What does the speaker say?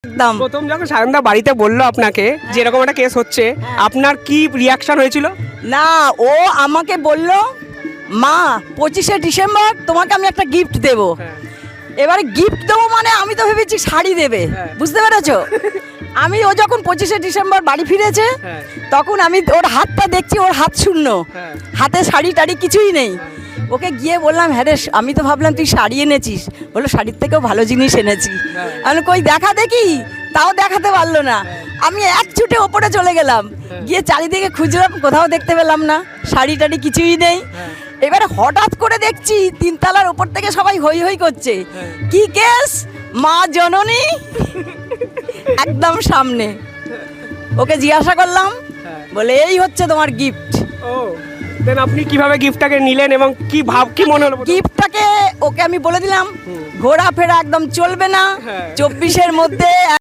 একদম। প্রথম যখন সায়নদা বাড়িতে বললো আপনাকে যে এরকম একটা কেস হচ্ছে, আপনার কি রিয়াকশন হয়েছিল? না, ও আমাকে বলল, মা 25শে ডিসেম্বর তোমাকে আমি একটা গিফট দেব। এবারে গিফট দেবো মানে আমি তো ভেবেছি শাড়ি দেবে, বুঝতে পেরেছো? ও যখন 25শে ডিসেম্বর বাড়ি ফিরেছে, তখন আমি ওর হাতটা দেখছি, ওর হাত শূন্য, হাতে শাড়ি টাড়ি কিছুই নেই। ওকে গিয়ে বললাম, হ্যাঁ রে, আমি তো ভাবলাম তুই শাড়ি এনেছিস। বললো শাড়ির থেকেও ভালো জিনিস এনেছি। আমি কই দেখা দেখি, তাও দেখাতে পারলো না। আমি এক ছুটে ওপরে চলে গেলাম, গিয়ে চারিদিকে খুঁজলাম, কোথাও দেখতে পেলাম না, শাড়ি টাড়ি কিছুই নেই। এবারে হঠাৎ করে দেখছি 3 তলার ওপর থেকে সবাই হই হই করছে, কি কেস, মা জননী একদম সামনে। ওকে জিজ্ঞাসা করলাম, বলে এই হচ্ছে তোমার গিফট। ও দেন আপনি কিভাবে গিফটটাকে নিলেন এবং কি মনে হলো? গিফটটাকে ওকে আমি বলে দিলাম, ঘোরাফেরা একদম চলবে না, 24-এর মধ্যে